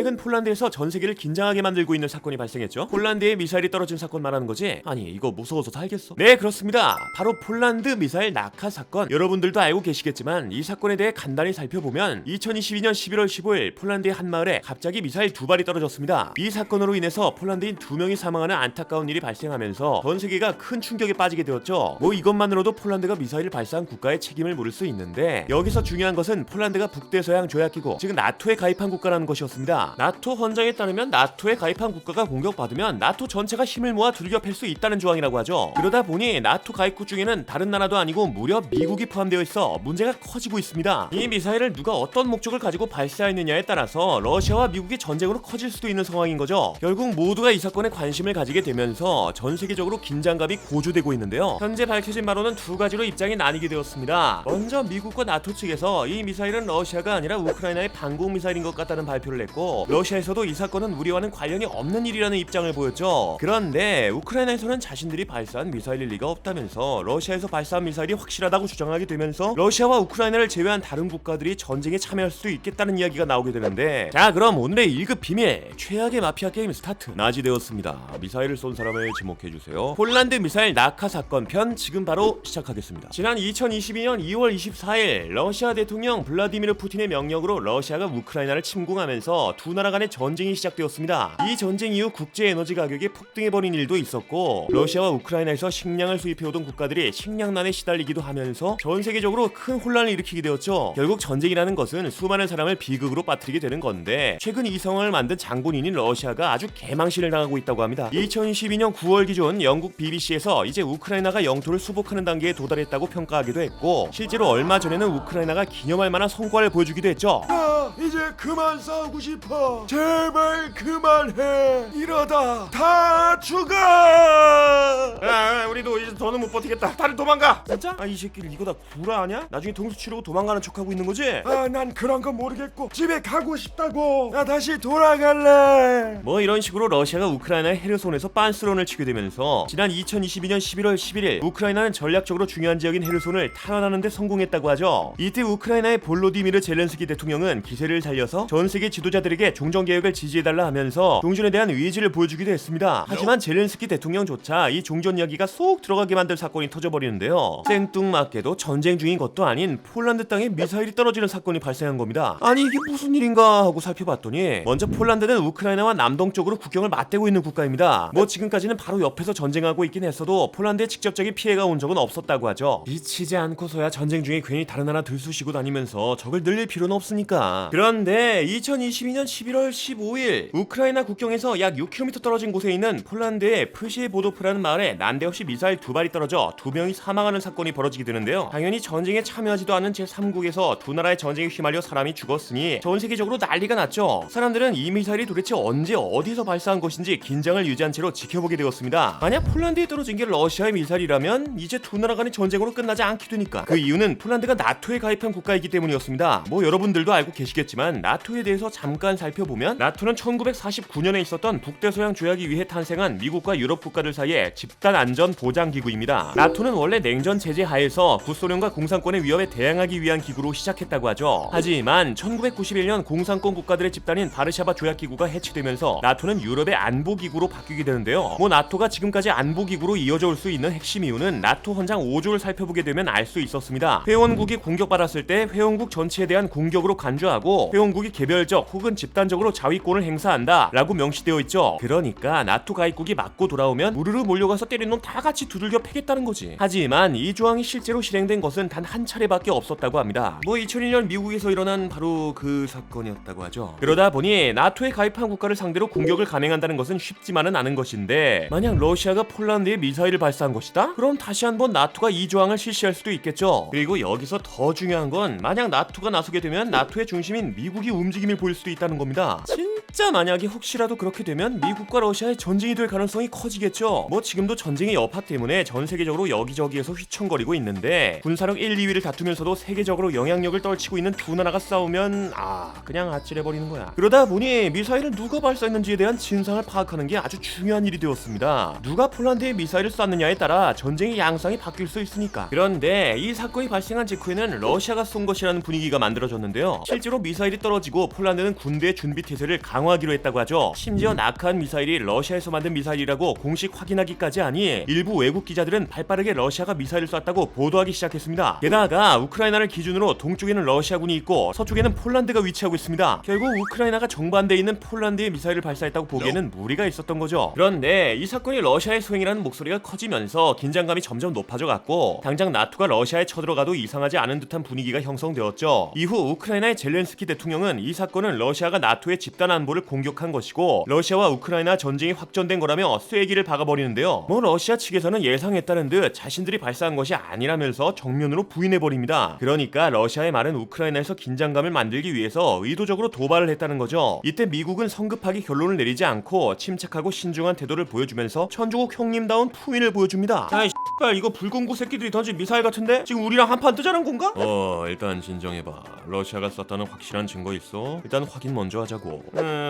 최근 폴란드에서 전 세계를 긴장하게 만들고 있는 사건이 발생했죠. 폴란드에 미사일이 떨어진 사건 말하는 거지? 아니 이거 무서워서 살겠어. 네 그렇습니다. 바로 폴란드 미사일 낙하 사건. 여러분들도 알고 계시겠지만 이 사건에 대해 간단히 살펴보면 2022년 11월 15일 폴란드의 한 마을에 갑자기 미사일 2발이 떨어졌습니다. 이 사건으로 인해서 폴란드인 2명이 사망하는 안타까운 일이 발생하면서 전 세계가 큰 충격에 빠지게 되었죠. 뭐 이것만으로도 폴란드가 미사일을 발사한 국가의 책임을 물을 수 있는데 여기서 중요한 것은 폴란드가 북대서양 조약기구 즉 나토에 가입한 국가라는 것이었습니다. 나토 헌장에 따르면 나토에 가입한 국가가 공격받으면 나토 전체가 힘을 모아 두들겨 팰 수 있다는 조항이라고 하죠. 그러다 보니 나토 가입국 중에는 다른 나라도 아니고 무려 미국이 포함되어 있어 문제가 커지고 있습니다. 이 미사일을 누가 어떤 목적을 가지고 발사했느냐에 따라서 러시아와 미국이 전쟁으로 커질 수도 있는 상황인 거죠. 결국 모두가 이 사건에 관심을 가지게 되면서 전 세계적으로 긴장감이 고조되고 있는데요. 현재 밝혀진 바로는 두 가지로 입장이 나뉘게 되었습니다. 먼저 미국과 나토 측에서 이 미사일은 러시아가 아니라 우크라이나의 방공 미사일인 것 같다는 발표를 했고, 러시아에서도 이 사건은 우리와는 관련이 없는 일이라는 입장을 보였죠. 그런데 우크라이나에서는 자신들이 발사한 미사일일 리가 없다면서 러시아에서 발사한 미사일이 확실하다고 주장하게 되면서 러시아와 우크라이나를 제외한 다른 국가들이 전쟁에 참여할 수도 있겠다는 이야기가 나오게 되는데, 자 그럼 오늘의 1급 비밀 최악의 마피아 게임 스타트 나지되었습니다. 미사일을 쏜 사람을 지목해주세요. 폴란드 미사일 낙하 사건 편 지금 바로 시작하겠습니다. 지난 2022년 2월 24일 러시아 대통령 블라디미르 푸틴의 명령으로 러시아가 우크라이나를 침공하면서 두 나라 간의 전쟁이 시작되었습니다. 이 전쟁 이후 국제 에너지 가격이 폭등해버린 일도 있었고, 러시아와 우크라이나에서 식량을 수입해오던 국가들이 식량난에 시달리기도 하면서 전 세계적으로 큰 혼란을 일으키게 되었죠. 결국 전쟁이라는 것은 수많은 사람을 비극으로 빠뜨리게 되는 건데, 최근 이 상황을 만든 장본인인 러시아가 아주 개망신을 당하고 있다고 합니다. 2022년 9월 기준 영국 BBC에서 이제 우크라이나가 영토를 수복하는 단계에 도달했다고 평가하기도 했고, 실제로 얼마 전에는 우크라이나가 기념할 만한 성과를 보여주기도 했죠. 이제 그만 싸우고 싶어. 제발 그만해. 이러다 다 죽어. 우리도 이제 더는 못 버티겠다. 다들 도망가. 진짜? 이 새끼를 이거 다 구라 아냐? 나중에 통수 치르고 도망가는 척하고 있는 거지? 난 그런 건 모르겠고 집에 가고 싶다고. 나 다시 돌아갈래. 뭐 이런 식으로 러시아가 우크라이나의 헤르손에서 빤스런을 치게 되면서 지난 2022년 11월 11일 우크라이나는 전략적으로 중요한 지역인 헤르손을 탈환하는 데 성공했다고 하죠. 이때 우크라이나의 볼로디미르 젤렌스키 대통령은 기세를 살려서 전 세계 지도자들에게 종전개혁을 지지해달라 하면서 종전에 대한 의지를 보여주기도 했습니다. 하지만 젤렌스키 대통령조차 이 종전 이야기가 쏙 들어가게 만들 사건이 터져버리는데요. 생뚱맞게도 전쟁 중인 것도 아닌 폴란드 땅에 미사일이 떨어지는 사건이 발생한 겁니다. 아니 이게 무슨 일인가 하고 살펴봤더니, 먼저 폴란드는 우크라이나와 남동쪽으로 국경을 맞대고 있는 국가입니다. 뭐 지금까지는 바로 옆에서 전쟁하고 있긴 했어도 폴란드에 직접적인 피해가 온 적은 없었다고 하죠. 미치지 않고서야 전쟁 중에 괜히 다른 나라 들쑤시고 다니면서 적을 늘릴 필요는 없으니까. 그런데 2022년 11월 15일 우크라이나 국경에서 약 6km 떨어진 곳에 있는 폴란드의 프시에보도프라는 마을에 난데없이 미사일 2발이 떨어져 2명이 사망하는 사건이 벌어지게 되는데요. 당연히 전쟁에 참여하지도 않은 제3국에서 두 나라의 전쟁에 휘말려 사람이 죽었으니 전 세계적으로 난리가 났죠. 사람들은 이 미사일이 도대체 언제 어디서 발사한 것인지 긴장을 유지한 채로 지켜보게 되었습니다. 만약 폴란드에 떨어진 게 러시아의 미사일이라면 이제 두 나라 간의 전쟁으로 끝나지 않게 되니까. 그 이유는 폴란드가 나토에 가입한 국가이기 때문이었습니다. 뭐 여러분들도 알고 계시겠지만 나토에 대해서 잠깐 살펴보면, 나토는 1949년에 있었던 북대서양 조약에 의해 탄생한 미국과 유럽 국가들 사이의 집단 안전 보장 기구입니다. 나토는 원래 냉전 체제 하에서 구소련과 공산권의 위협에 대항하기 위한 기구로 시작했다고 하죠. 하지만 1991년 공산권 국가들의 집단인 바르샤바 조약 기구가 해체되면서 나토는 유럽의 안보 기구로 바뀌게 되는데요. 뭐 나토가 지금까지 안보 기구로 이어져 올 수 있는 핵심 이유는 나토 헌장 5조를 살펴보게 되면 알 수 있었습니다. 회원국이 공격받았을 때 회원국 전체에 대한 공격으로 간주하고 회원국이 개별적 혹은 집단적으로 자위권을 행사한다 라고 명시되어 있죠. 그러니까 나토 가입국이 맞고 돌아오면 우르르 몰려가서 때린 놈 다 같이 두들겨 패겠다는 거지. 하지만 이 조항이 실제로 실행된 것은 단 한 차례밖에 없었다고 합니다. 뭐 2001년 미국에서 일어난 바로 그 사건이었다고 하죠. 그러다 보니 나토에 가입한 국가를 상대로 공격을 감행한다는 것은 쉽지만은 않은 것인데, 만약 러시아가 폴란드에 미사일을 발사한 것이다? 그럼 다시 한번 나토가 이 조항을 실시할 수도 있겠죠. 그리고 여기서 더 중요한 건, 만약 나토가 나서게 되면 나토의 중심인 미국이 움직임을 보일 수도 있다는 겁니다. 진짜 만약에 혹시라도 그렇게 되면 미국과 러시아의 전쟁이 될 가능성이 커지겠죠. 뭐 지금도 전쟁의 여파 때문에 전 세계적으로 여기저기에서 휘청거리고 있는데, 군사력 1, 2위를 다투면서도 세계적으로 영향력을 떨치고 있는 두 나라가 싸우면 그냥 아찔해버리는 거야. 그러다 보니 미사일을 누가 발사했는지에 대한 진상을 파악하는 게 아주 중요한 일이 되었습니다. 누가 폴란드에 미사일을 쐈느냐에 따라 전쟁의 양상이 바뀔 수 있으니까. 그런데 이 사건이 발생한 직후에는 러시아가 쏜 것이라는 분위기가 만들어졌는데요. 실제로 미사일이 떨어지고 폴란드는 군대의 준비 태세를 강화 방어하기로 했다고 하죠. 심지어 낙하한 미사일이 러시아에서 만든 미사일이라고 공식 확인하기까지 하니 일부 외국 기자들은 발빠르게 러시아가 미사일을 쐈다고 보도하기 시작했습니다. 게다가 우크라이나를 기준으로 동쪽에는 러시아군이 있고 서쪽에는 폴란드가 위치하고 있습니다. 결국 우크라이나가 정반대에 있는 폴란드에 미사일을 발사했다고 보기에는 무리가 있었던 거죠. 그런데 이 사건이 러시아의 소행이라는 목소리가 커지면서 긴장감이 점점 높아져 갔고 당장 나토가 러시아에 쳐들어가도 이상하지 않은 듯한 분위기가 형성되었죠. 이후 우크라이나의 젤렌스키 대통령은 이 사건은 러시아가 나토의 집단 안보를 공격한 것이고 러시아와 우크라이나 전쟁이 확전된 거라며 쐐기를 박아버리는데요. 러시아 측에서는 예상했다는 듯 자신들이 발사한 것이 아니라면서 정면으로 부인해버립니다. 그러니까 러시아의 말은 우크라이나에서 긴장감을 만들기 위해서 의도적으로 도발을 했다는 거죠. 이때 미국은 성급하게 결론을 내리지 않고 침착하고 신중한 태도를 보여주면서 천조국 형님다운 푸인을 보여줍니다. 야, 이 X발 이거 붉은구 새끼들이 던진 미사일 같은데? 지금 우리랑 한판 뜨자는 건가? 일단 진정해봐. 러시아가 쐈다는 확실한 증거 있어? 일단 확인 먼저 하자고.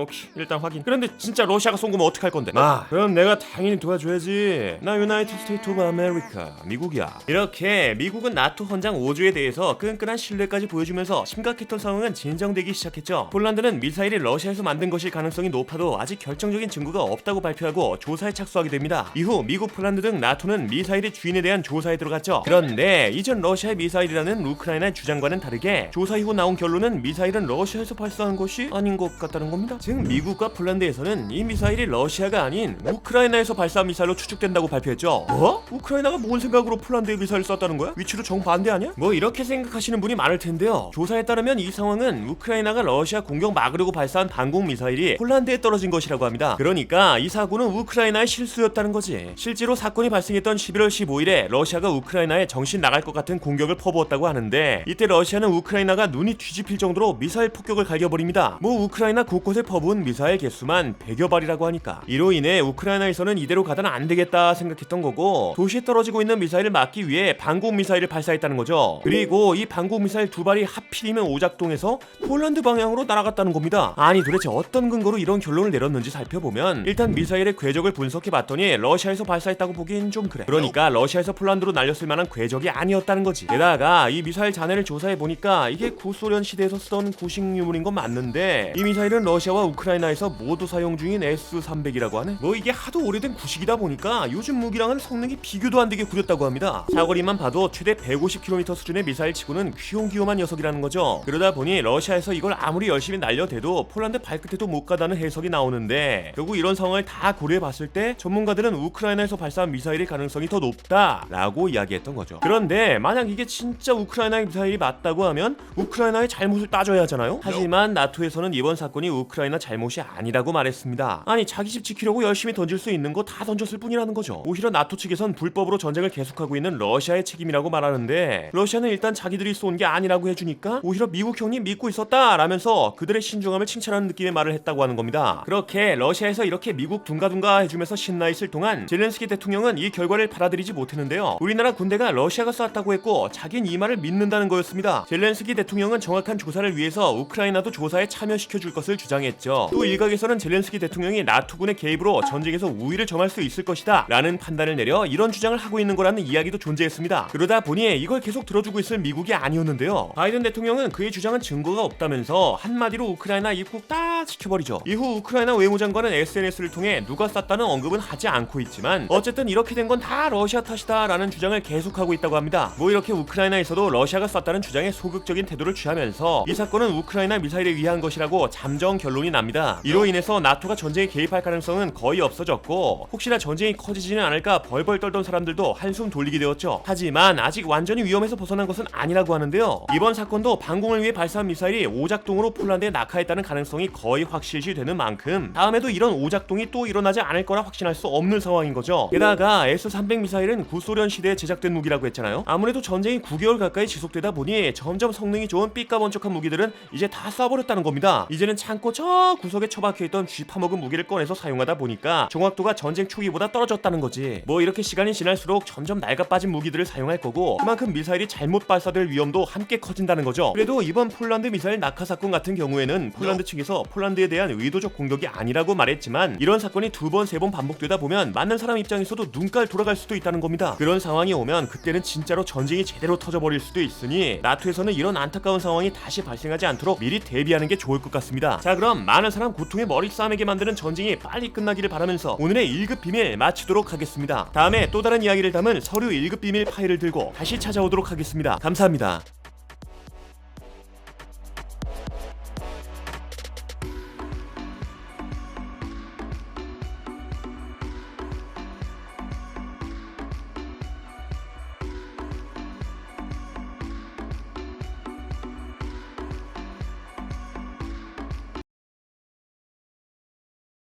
오케이, 일단 확인. 그런데 진짜 러시아가 쏜 거면 어떡할 건데? 그럼 내가 당연히 도와줘야지. 나 유나이티드 스테이트 오브 아메리카, 미국이야. 이렇게 미국은 나토 헌장 5조에 대해서 끈끈한 신뢰까지 보여주면서 심각했던 상황은 진정되기 시작했죠. 폴란드는 미사일이 러시아에서 만든 것일 가능성이 높아도 아직 결정적인 증거가 없다고 발표하고 조사에 착수하게 됩니다. 이후 미국, 폴란드 등 나토는 미사일의 주인에 대한 조사에 들어갔죠. 그런데 이전 러시아의 미사일이라는 우크라이나의 주장과는 다르게 조사 이후 나온 결론은 미사일은 러시아에서 발사한 것이 아닌 것 같다는 겁니다. 즉 미국과 폴란드에서는 이 미사일이 러시아가 아닌 우크라이나에서 발사한 미사일로 추측된다고 발표했죠. 뭐? 우크라이나가 뭔 생각으로 폴란드에 미사일을 쐈다는 거야? 위치로 정반대 아니야? 이렇게 생각하시는 분이 많을 텐데요. 조사에 따르면 이 상황은 우크라이나가 러시아 공격 막으려고 발사한 방공 미사일이 폴란드에 떨어진 것이라고 합니다. 그러니까 이 사고는 우크라이나의 실수였다는 거지. 실제로 사건이 발생했던 11월 15일에 러시아가 우크라이나에 정신 나갈 것 같은 공격을 퍼부었다고 하는데 이때 러시아는 우크라이나가 눈이 뒤집힐 정도로 미사일 폭격을 갈겨버립니다. 우크라이나 곳곳에 퍼부은 미사일 개수만 100여 발이라고 하니까 이로 인해 우크라이나에서는 이대로 가다는 안 되겠다 생각했던 거고 도시에 떨어지고 있는 미사일을 막기 위해 방공 미사일을 발사했다는 거죠. 그리고 이 방공 미사일 두 발이 하필이면 오작동해서 폴란드 방향으로 날아갔다는 겁니다. 아니 도대체 어떤 근거로 이런 결론을 내렸는지 살펴보면 일단 미사일의 궤적을 분석해봤더니 러시아에서 발사했다고 보기엔 좀 그래. 그러니까 러시아에서 폴란드로 날렸을 만한 궤적이 아니었다는 거지. 게다가 이 미사일 잔해를 조사해보니까 이게 구소련 시대에서 쓰던 구식 유물인 건 맞는데 이 미사일은 러시아와 우크라이나에서 모두 사용 중인 S-300이라고 하네. 이게 하도 오래된 구식이다 보니까 요즘 무기랑은 성능이 비교도 안 되게 구렸다고 합니다. 사거리만 봐도 최대 150km 수준의 미사일 치고는 귀용귀용한 녀석이라는 거죠. 그러다 보니 러시아에서 이걸 아무리 열심히 날려대도 폴란드 발끝에도 못 가다는 해석이 나오는데 결국 이런 상황을 다 고려해봤을 때 전문가들은 우크라이나에서 발사한 미사일의 가능성이 더 높다라고 이야기했던 거죠. 그런데 만약 이게 진짜 우크라이나의 미사일이 맞다고 하면 우크라이나의 잘못을 따져야 하잖아요. 하지만 나토에서는 이번 사건이 우크라이나 잘못이 아니라고 말했습니다. 아니 자기 집 지키려고 열심히 던질 수 있는 거 다 던졌을 뿐이라는 거죠. 오히려 나토 측에선 불법으로 전쟁을 계속하고 있는 러시아의 책임이라고 말하는데 러시아는 일단 자기들이 쏜 게 아니라고 해주니까 오히려 미국 형님 믿고 있었다 라면서 그들의 신중함을 칭찬하는 느낌의 말을 했다고 하는 겁니다. 그렇게 러시아에서 이렇게 미국 둥가둥가 해주면서 신나 있을 동안 젤렌스키 대통령은 이 결과를 받아들이지 못했는데요. 우리나라 군대가 러시아가 쐈다고 했고 자긴 이 말을 믿는다는 거였습니다. 젤렌스키 대통령은 정확한 조사를 위해서 우크라이나도 조사에 참여시켜줄 것을 주장했죠. 또 일각에서는 젤렌스키 대통령이 나토군의 개입으로 전쟁에서 우위를 점할 수 있을 것이다 라는 판단을 내려 이런 주장을 하고 있는 거라는 이야기도 존재했습니다. 그러다 보니 이걸 계속 들어주고 있을 미국이 아니었는데요. 바이든 대통령은 그의 주장은 증거가 없다면서 한마디로 우크라이나 입국 딱 지켜버리죠. 이후 우크라이나 외무장관은 SNS를 통해 누가 쐈다는 언급은 하지 않고 있지만 어쨌든 이렇게 된 건 다 러시아 탓이다 라는 주장을 계속하고 있다고 합니다. 이렇게 우크라이나에서도 러시아가 쐈다는 주장에 소극적인 태도를 취하면서 이 사건은 우크라이나 미사일에 의한 것이라고 잠정 결론이 납니다. 이로 인해서 나토가 전쟁에 개입할 가능성은 거의 없어졌고 혹시나 전쟁이 커지지는 않을까 벌벌 떨던 사람들도 한숨 돌리게 되었죠. 하지만 아직 완전히 위험에서 벗어난 것은 아니라고 하는데요. 이번 사건도 방공을 위해 발사한 미사일이 오작동으로 폴란드에 낙하했다는 가능성이 거의 확실시되는 만큼 다음에도 이런 오작동이 또 일어나지 않을 거라 확신할 수 없는 상황인 거죠. 게다가 S-300 미사일은 구소련 시대에 제작된 무기라고 했잖아요. 아무래도 전쟁이 9개월 가까이 지속되다 보니 점점 성능이 좋은 삐까번쩍한 무기들은 이제 다 쏴버렸다는 겁니다. 이제는 창고 저 구석에 처박혀있던 쥐 파먹은 무기를 꺼내서 사용하다 보니까 정확도가 전쟁 초기보다 떨어졌다는 거지. 이렇게 시간이 지날수록 점점 낡아빠진 무기들을 사용할 거고 그만큼 미사일이 잘못 발사될 위험도 함께 커진다는 거죠. 그래도 이번 폴란드 미사일 낙하 사건 같은 경우에는 폴란드 측에서 폴란드에 대한 의도적 공격이 아니라고 말했지만 이런 사건이 2번, 3번 반복되다 보면 맞는 사람 입장에서도 눈깔 돌아갈 수도 있다는 겁니다. 그런 상황이 오면 그때는 진짜로 전쟁이 제대로 터져버릴 수도 있으니 나토에서는 이런 안타까운 상황이 다시 발생하지 않도록 미리 대비하는 게 좋을 것 같습니다. 자, 그럼 이처럼 많은 사람 고통에 머리 싸매게 만드는 전쟁이 빨리 끝나기를 바라면서 오늘의 1급 비밀 마치도록 하겠습니다. 다음에 또 다른 이야기를 담은 서류 1급 비밀 파일을 들고 다시 찾아오도록 하겠습니다. 감사합니다.